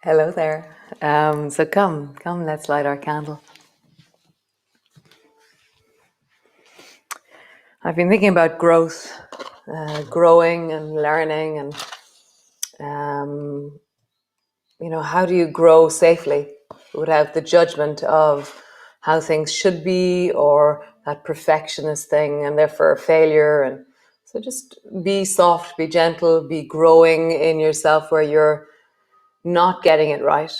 Hello there. So come, let's light our candle. I've been thinking about growth, growing and learning, and how do you grow safely without the judgment of how things should be or that perfectionist thing and therefore failure. And so just be soft, be gentle, be growing in yourself where you're not getting it right,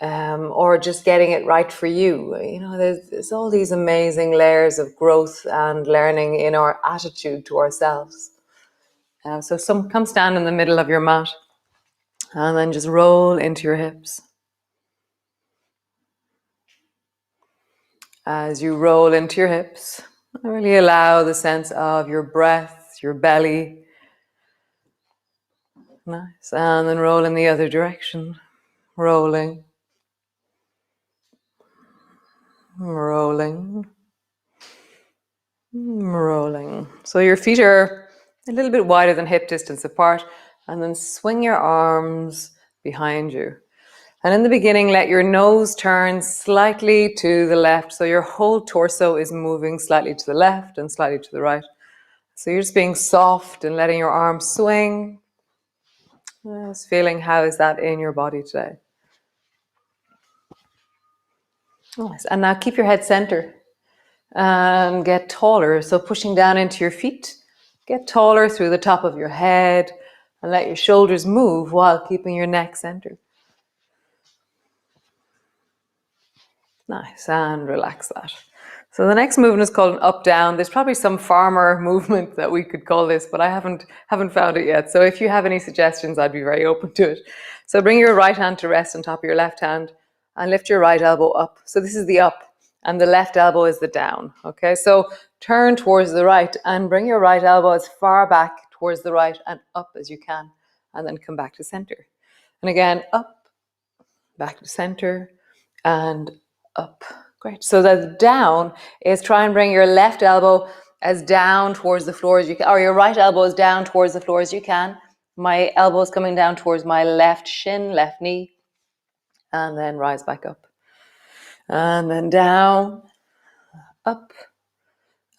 or just getting it right for you. There's all these amazing layers of growth and learning in our attitude to ourselves. So come stand in the middle of your mat and then just roll into your hips. As you roll into your hips, really allow the sense of your breath, your belly. Nice. And then roll in the other direction. Rolling. Rolling. Rolling. So your feet are a little bit wider than hip distance apart, and then swing your arms behind you. And in the beginning, let your nose turn slightly to the left. So your whole torso is moving slightly to the left and slightly to the right. So you're just being soft and letting your arms swing. Just feeling how is that in your body today. Nice. And now keep your head center and get taller. So pushing down into your feet, get taller through the top of your head and let your shoulders move while keeping your neck centered. Nice, and relax that. So the next movement is called an up-down. There's probably some farmer movement that we could call this, but I haven't found it yet. So if you have any suggestions, I'd be very open to it. So bring your right hand to rest on top of your left hand and lift your right elbow up. So this is the up and the left elbow is the down. Okay, so turn towards the right and bring your right elbow as far back towards the right and up as you can, and then come back to center. And again, up, back to center, and up. Great. So the down is try and bring your left elbow as down towards the floor as you can, or your right elbow as down towards the floor as you can. My elbow is coming down towards my left shin, left knee, and then rise back up. And then down, up,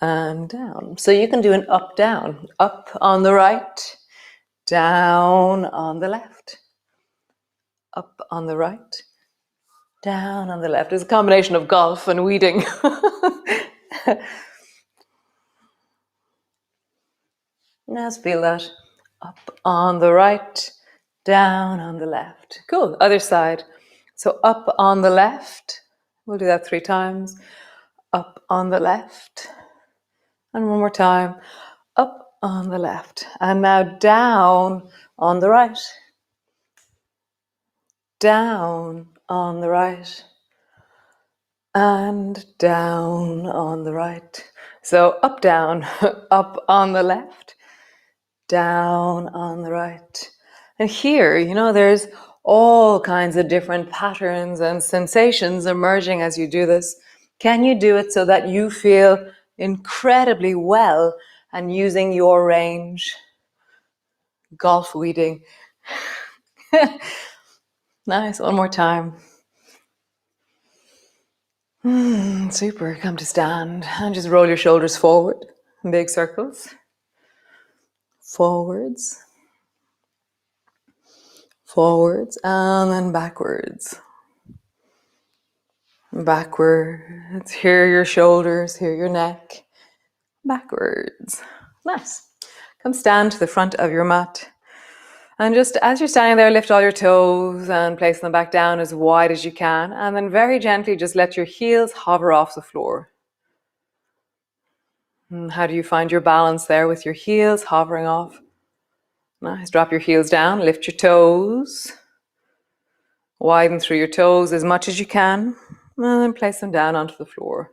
and down. So you can do an up, down. Up on the right, down on the left. Up on the right, down on the left. It's a combination of golf and weeding. Now let's feel that. Up on the right, down on the left. Cool. Other side. So up on the left. We'll do that 3 times. Up on the left. And one more time. Up on the left. And now down on the right. Down on the right. And down on the right. So up, down, up on the left, down on the right. And here, there's all kinds of different patterns and sensations emerging as you do this. Can you do it so that you feel incredibly well and using your range? Golf weeding. Nice. One more time. Super. Come to stand and just roll your shoulders forward in big circles. Forwards. Forwards and then backwards. Backwards. Here your shoulders, here your neck. Backwards. Nice. Come stand to the front of your mat. And just as you're standing there, lift all your toes and place them back down as wide as you can. And then very gently just let your heels hover off the floor. And how do you find your balance there with your heels hovering off? Nice. Drop your heels down, lift your toes. Widen through your toes as much as you can. And then place them down onto the floor.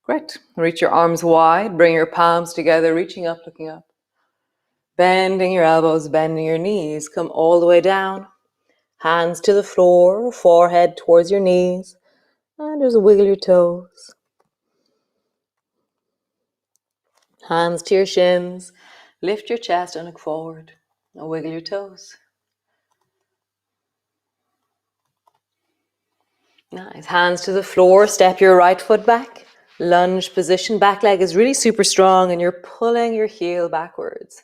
Great. Reach your arms wide. Bring your palms together, reaching up, looking up. Bending your elbows, bending your knees. Come all the way down. Hands to the floor, forehead towards your knees. And just wiggle your toes. Hands to your shins. Lift your chest and look forward. And wiggle your toes. Nice. Hands to the floor. Step your right foot back. Lunge position. Back leg is really super strong and you're pulling your heel backwards.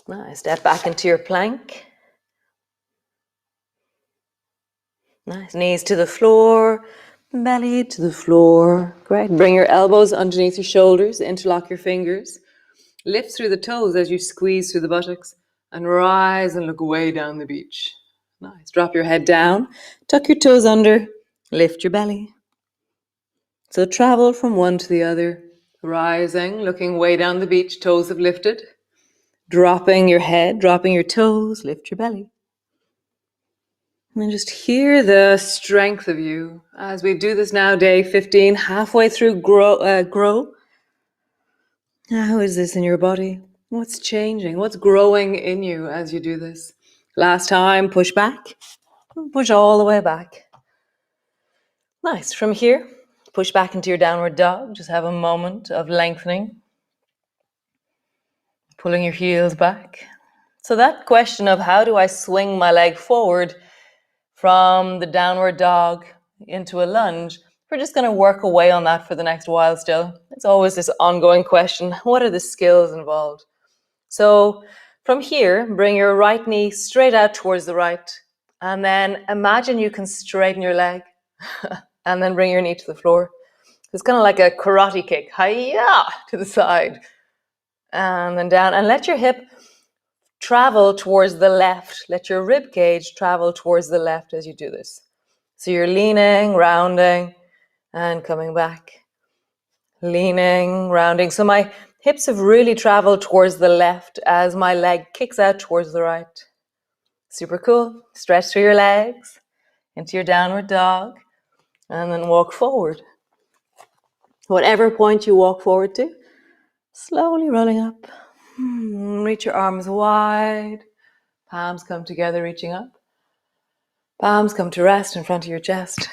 Nice. Step back into your plank. Nice. Knees to the floor. Belly to the floor. Great. Bring your elbows underneath your shoulders. Interlock your fingers. Lift through the toes as you squeeze through the buttocks. And rise and look way down the beach. Nice. Drop your head down. Tuck your toes under. Lift your belly. So travel from one to the other. Rising, looking way down the beach. Toes have lifted. Dropping your head, dropping your toes. Lift your belly. And then just hear the strength of you as we do this now, day 15, halfway through grow. How is this in your body? What's changing? What's growing in you as you do this? Last time, push back. Push all the way back. Nice. From here, push back into your downward dog. Just have a moment of lengthening. Pulling your heels back. So that question of how do I swing my leg forward from the downward dog into a lunge, we're just going to work away on that for the next while still. It's always this ongoing question. What are the skills involved? So from here, bring your right knee straight out towards the right. And then imagine you can straighten your leg. And then bring your knee to the floor. It's kind of like a karate kick. Hi-ya! To the side. And then down. And let your hip travel towards the left. Let your rib cage travel towards the left as you do this. So you're leaning, rounding, and coming back. Leaning, rounding. So my hips have really traveled towards the left as my leg kicks out towards the right. Super cool. Stretch through your legs into your downward dog and then walk forward. Whatever point you walk forward to, slowly rolling up. Reach your arms wide. Palms come together, reaching up. Palms come to rest in front of your chest.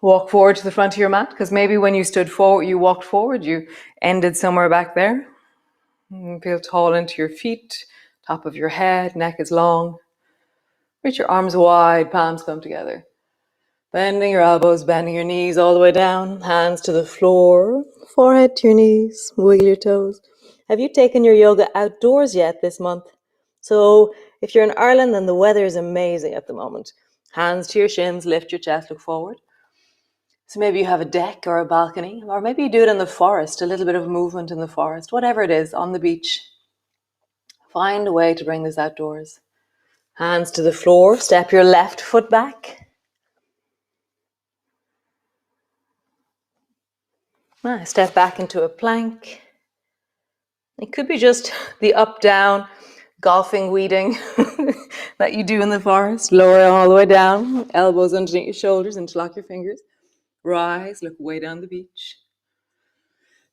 Walk forward to the front of your mat, because maybe when you stood forward, you walked forward, you ended somewhere back there. Feel tall into your feet, top of your head, neck is long. Reach your arms wide, palms come together. Bending your elbows, bending your knees all the way down, hands to the floor, forehead to your knees, wiggle your toes. Have you taken your yoga outdoors yet this month? So if you're in Ireland, then the weather is amazing at the moment. Hands to your shins, lift your chest, look forward. So maybe you have a deck or a balcony, or maybe you do it in the forest, a little bit of movement in the forest, whatever it is, on the beach. Find a way to bring this outdoors. Hands to the floor, step your left foot back. Nice. Step back into a plank. It could be just the up-down golfing weeding that you do in the forest. Lower all the way down, elbows underneath your shoulders, interlock your fingers. Rise, look way down the beach.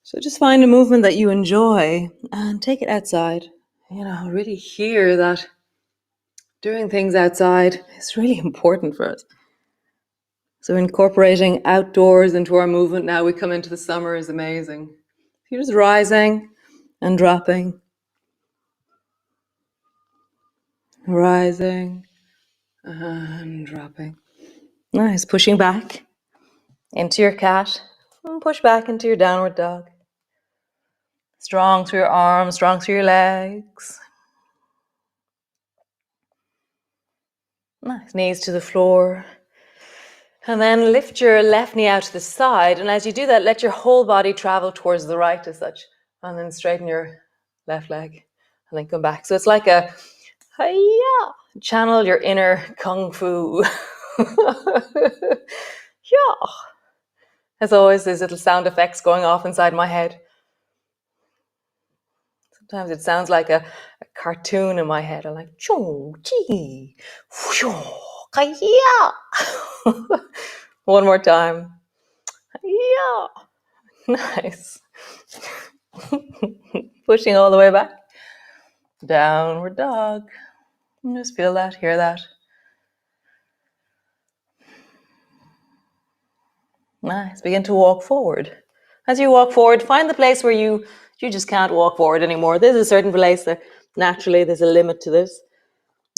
So just find a movement that you enjoy and take it outside. Really hear that doing things outside is really important for us. So incorporating outdoors into our movement now we come into the summer is amazing. You're just rising and dropping. Rising and dropping. Nice. Pushing back into your cat and push back into your downward dog. Strong through your arms, strong through your legs. Nice. Knees to the floor. And then lift your left knee out to the side. And as you do that, let your whole body travel towards the right as such. And then straighten your left leg. And then come back. So it's like a hi-ya. Channel your inner kung fu. Yeah. As always, there's little sound effects going off inside my head. Sometimes it sounds like a cartoon in my head. I'm like, choo, chee, hi-ya. One more time. Yeah. Nice. Pushing all the way back. Downward dog. And just feel that, hear that. Nice. Begin to walk forward. As you walk forward, find the place where you just can't walk forward anymore. There's a certain place that naturally there's a limit to this.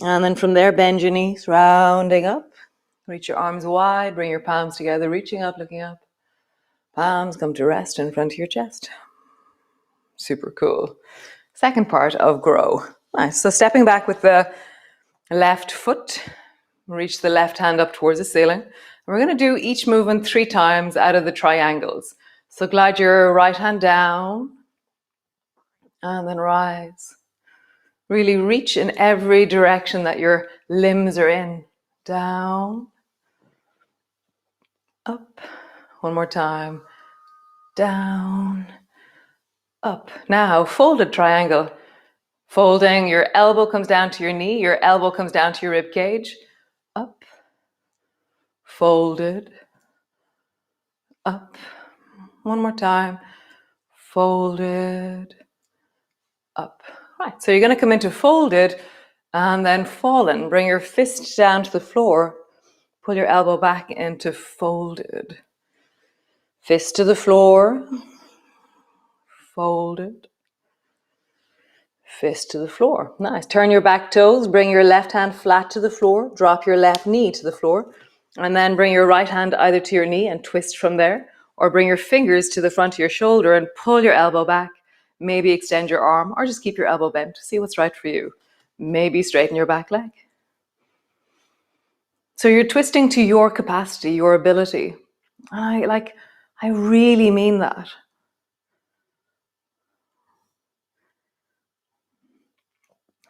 And then from there, bend your knees, rounding up. Reach your arms wide, bring your palms together, reaching up, looking up. Palms come to rest in front of your chest. Super cool. Second part of grow. Nice. So stepping back with the left foot, reach the left hand up towards the ceiling. And we're going to do each movement 3 times out of the triangles. So glide your right hand down and then rise. Really reach in every direction that your limbs are in. Down, up. One more time. Down, up. Now, folded triangle. Folding, your elbow comes down to your knee, your elbow comes down to your rib cage. Up, folded, up. One more time. Folded, up. Right, so you're going to come into folded and then fallen. Bring your fist down to the floor. Pull your elbow back into folded. Fist to the floor. Folded. Fist to the floor. Nice. Turn your back toes. Bring your left hand flat to the floor. Drop your left knee to the floor. And then bring your right hand either to your knee and twist from there. Or bring your fingers to the front of your shoulder and pull your elbow back. Maybe extend your arm or just keep your elbow bent. See what's right for you. Maybe straighten your back leg. So you're twisting to your capacity, your ability. I really mean that.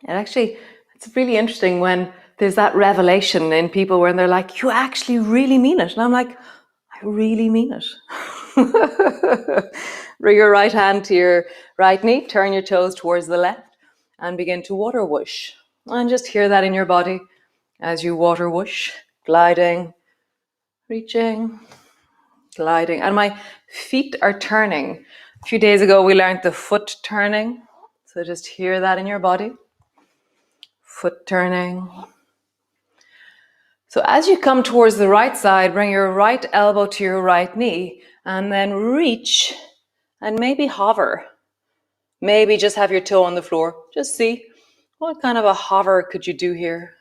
And actually, it's really interesting when there's that revelation in people where they're like, you actually really mean it. And I'm like, I really mean it. Bring your right hand to your right knee, turn your toes towards the left, and begin to water whoosh. And just hear that in your body as you water whoosh, gliding, reaching, gliding. And my feet are turning. A few days ago, we learned the foot turning. So just hear that in your body. Foot turning. So as you come towards the right side, bring your right elbow to your right knee and then reach and maybe hover. Maybe just have your toe on the floor. Just see what kind of a hover could you do here.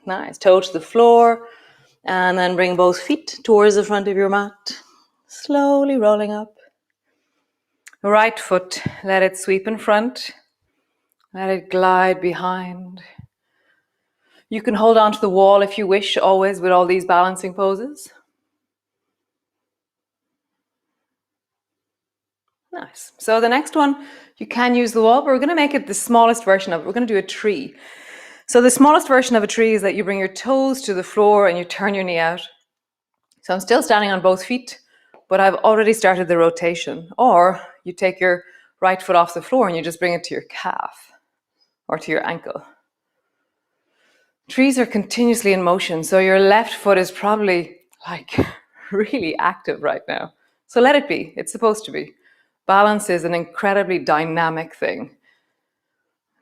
Nice. Toe to the floor and then bring both feet towards the front of your mat. Slowly rolling up. Right foot, let it sweep in front. Let it glide behind. You can hold on to the wall if you wish, always with all these balancing poses. Nice. So the next one, you can use the wall, but we're going to make it the smallest version of it. We're going to do a tree. So the smallest version of a tree is that you bring your toes to the floor and you turn your knee out. So I'm still standing on both feet, but I've already started the rotation. Or you take your right foot off the floor and you just bring it to your calf or to your ankle. Trees are continuously in motion, so your left foot is probably like really active right now. So let it be. It's supposed to be. Balance is an incredibly dynamic thing.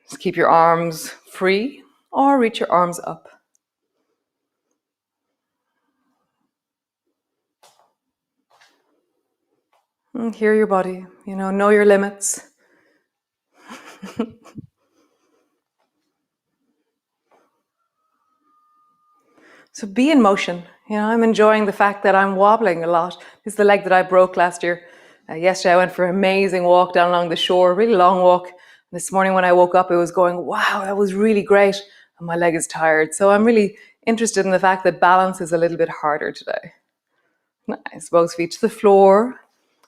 Just keep your arms free or reach your arms up. And hear your body, know your limits. So be in motion. I'm enjoying the fact that I'm wobbling a lot. This is the leg that I broke last year. Yesterday I went for an amazing walk down along the shore, really long walk. This morning when I woke up, it was going, wow, that was really great. And my leg is tired. So I'm really interested in the fact that balance is a little bit harder today. Nice. Both feet to the floor.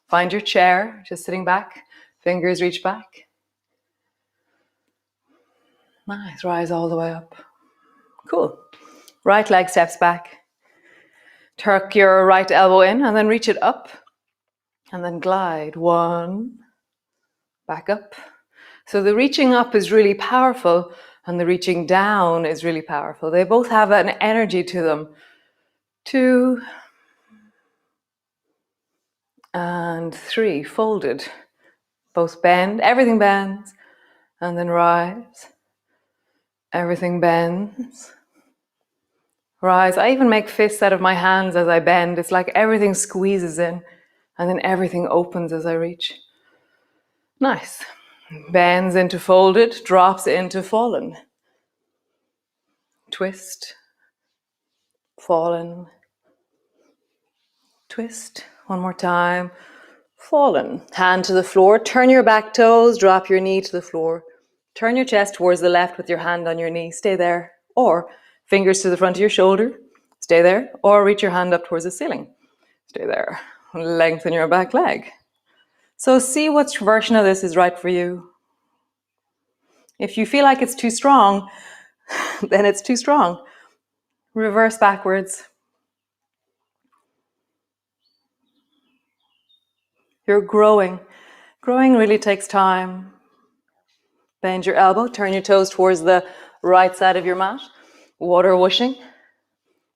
Find your chair, just sitting back. Fingers reach back. Nice. Rise all the way up. Cool. Right leg steps back. Tuck your right elbow in and then reach it up. And then glide. 1. Back up. So the reaching up is really powerful and the reaching down is really powerful. They both have an energy to them. 2. And 3. Folded. Both bend. Everything bends. And then rise. Everything bends. Rise. I even make fists out of my hands as I bend. It's like everything squeezes in and then everything opens as I reach. Nice. Bends into folded, drops into fallen. Twist, fallen, twist. One more time. Fallen. Hand to the floor. Turn your back toes. Drop your knee to the floor. Turn your chest towards the left with your hand on your knee. Stay there. Or fingers to the front of your shoulder. Stay there. Or reach your hand up towards the ceiling. Stay there. Lengthen your back leg. So see which version of this is right for you. If you feel like it's too strong, then it's too strong. Reverse backwards. You're growing. Growing really takes time. Bend your elbow, turn your toes towards the right side of your mat. Water whooshing.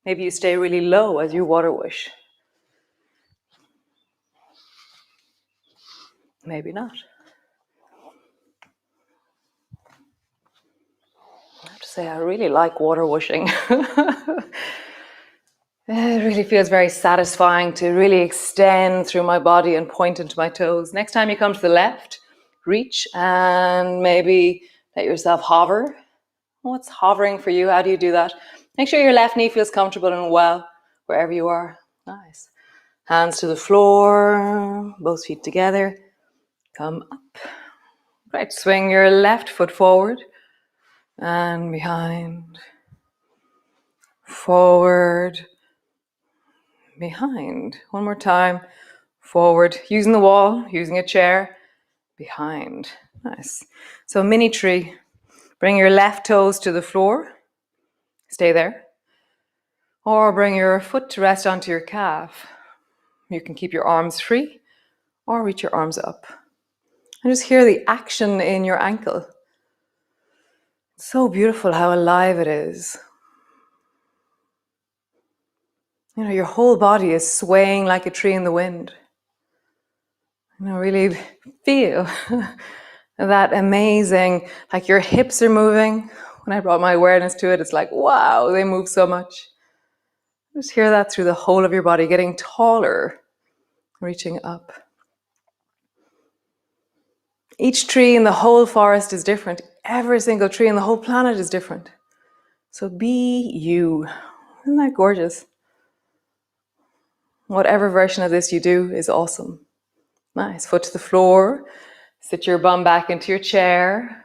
Maybe you stay really low as you water whoosh. Maybe not. I have to say, I really like water whooshing. It really feels very satisfying to really extend through my body and point into my toes. Next time you come to the left, reach and maybe let yourself hover. What's hovering for you? How do you do that? Make sure your left knee feels comfortable and well wherever you are. Nice. Hands to the floor, both feet together. Come up. Great. Swing your left foot forward and behind. Forward, behind. One more time. Forward, using the wall, using a chair. Behind. Nice. So mini tree. Bring your left toes to the floor. Stay there. Or bring your foot to rest onto your calf. You can keep your arms free or reach your arms up. And just hear the action in your ankle. It's so beautiful how alive it is. You know, your whole body is swaying like a tree in the wind. You know, really feel that amazing, like your hips are moving. When I brought my awareness to it, it's like, wow, they move so much. Just hear that through the whole of your body, getting taller, reaching up. Each tree in the whole forest is different. Every single tree in the whole planet is different. So be you. Isn't that gorgeous? Whatever version of this you do is awesome. Nice. Foot to the floor. Sit your bum back into your chair.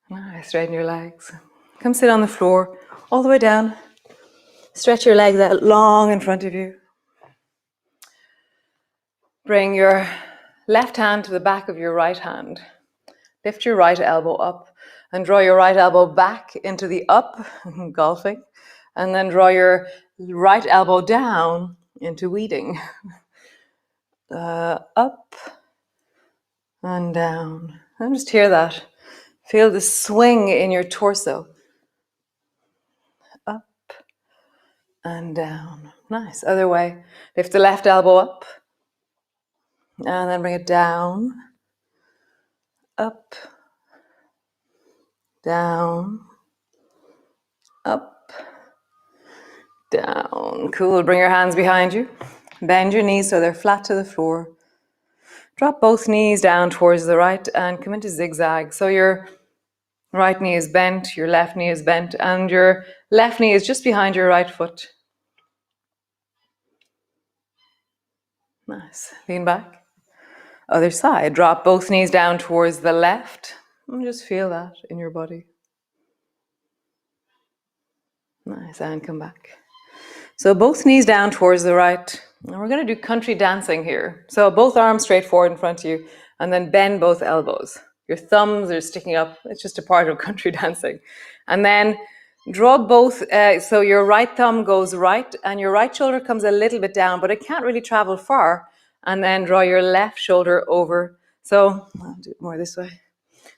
Nice. Straighten your legs. Come sit on the floor all the way down. Stretch your legs out long in front of you. Bring your left hand to the back of your right hand. Lift your right elbow up and draw your right elbow back into the up, golfing, and then draw your right elbow down into weeding. Up and down. And just hear that. Feel the swing in your torso. Up and down. Nice. Other way. Lift the left elbow up and then bring it down. Up, down, up, down. Cool. Bring your hands behind you. Bend your knees so they're flat to the floor. Drop both knees down towards the right and come into zigzag. So your right knee is bent, your left knee is bent, and your left knee is just behind your right foot. Nice. Lean back. Other side. Drop both knees down towards the left. And just feel that in your body. Nice. And come back. So both knees down towards the right. And we're going to do country dancing here. So both arms straight forward in front of you, and then bend both elbows. Your thumbs are sticking up. It's just a part of country dancing. And then draw both, so your right thumb goes right, and your right shoulder comes a little bit down, but it can't really travel far. And then draw your left shoulder over. So I'll do it more this way.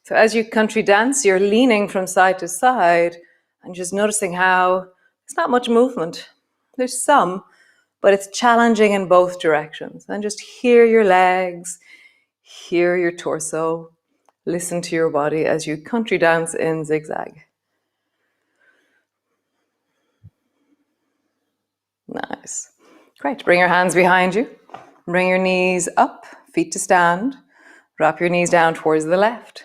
So as you country dance, you're leaning from side to side and just noticing how there's not much movement. There's some, but it's challenging in both directions. And just hear your legs, hear your torso, listen to your body as you country dance in zigzag. Nice. Great. Bring your hands behind you. Bring your knees up, feet to stand. Drop your knees down towards the left.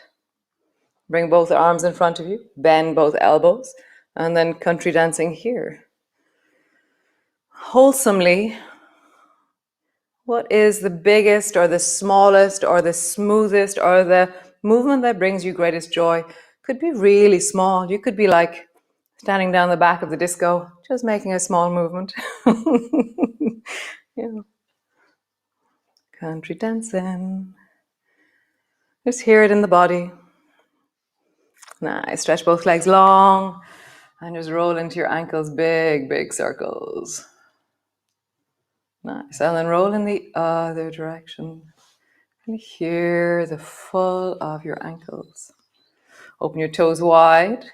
Bring both arms in front of you. Bend both elbows. And then country dancing here. Wholesomely, what is the biggest or the smallest or the smoothest or the movement that brings you greatest joy? Could be really small. You could be like standing down the back of the disco, just making a small movement. Yeah. Country dancing. Just hear it in the body. Nice. Stretch both legs long and just roll into your ankles, big, big circles. Nice. And then roll in the other direction. And hear the full of your ankles. Open your toes wide,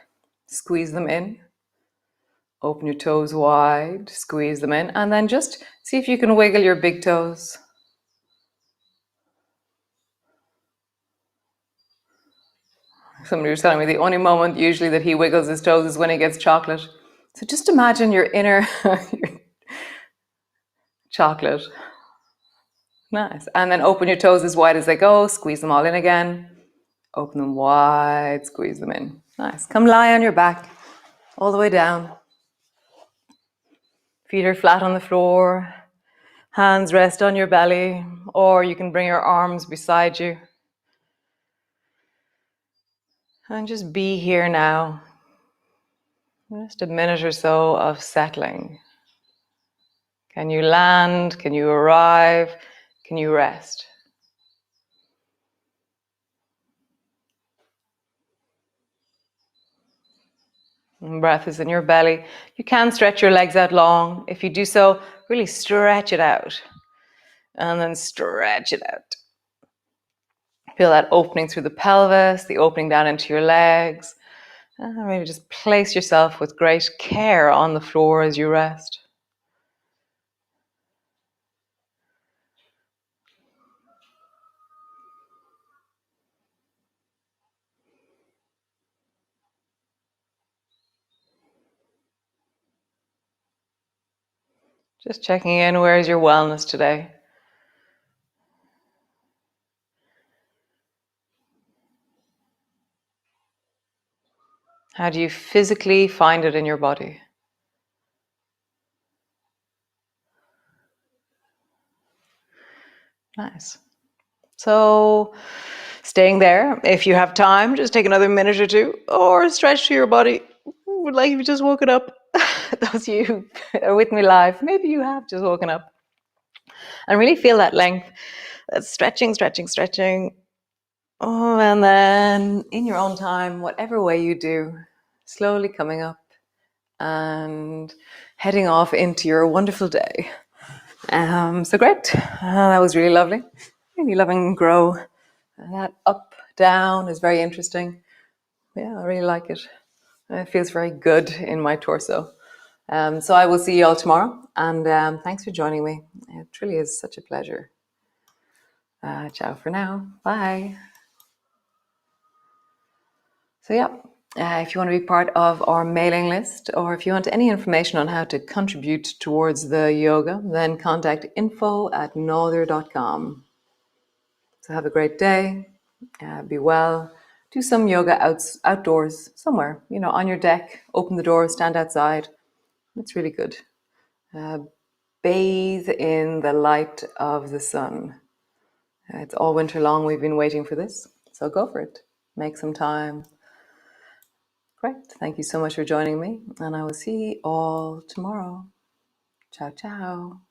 squeeze them in. Open your toes wide, squeeze them in, and then just see if you can wiggle your big toes. Somebody was telling me the only moment usually that he wiggles his toes is when he gets chocolate. So just imagine your inner your chocolate. Nice. And then open your toes as wide as they go, squeeze them all in again. Open them wide, squeeze them in. Nice. Come lie on your back, all the way down. Feet are flat on the floor. Hands rest on your belly, or you can bring your arms beside you. And just be here now. Just a minute or so of settling. Can you land? Can you arrive? Can you rest? And breath is in your belly. You can stretch your legs out long. If you do so, really stretch it out. And then stretch it out. Feel that opening through the pelvis, the opening down into your legs. And maybe just place yourself with great care on the floor as you rest. Just checking in, where is your wellness today? How do you physically find it in your body? Nice. So staying there, if you have time, just take another minute or two, or stretch to your body. Like you've just woken up. Those of you who are with me live, maybe you have just woken up. And really feel that length. That's stretching, stretching, stretching. Oh, and then in your own time, whatever way you do, slowly coming up and heading off into your wonderful day. So great. That was really lovely. Really loving grow. That up, down is very interesting. Yeah, I really like it. It feels very good in my torso. So I will see you all tomorrow. And thanks for joining me. It truly is such a pleasure. Ciao for now. Bye. So yeah, if you want to be part of our mailing list, or if you want any information on how to contribute towards the yoga, then contact info@nother.com. So have a great day, be well, do some yoga outdoors somewhere, on your deck, open the door, stand outside. It's really good. Bathe in the light of the sun. It's all winter long we've been waiting for this, so go for it. Make some time. Great. Thank you so much for joining me, and I will see you all tomorrow. Ciao, ciao.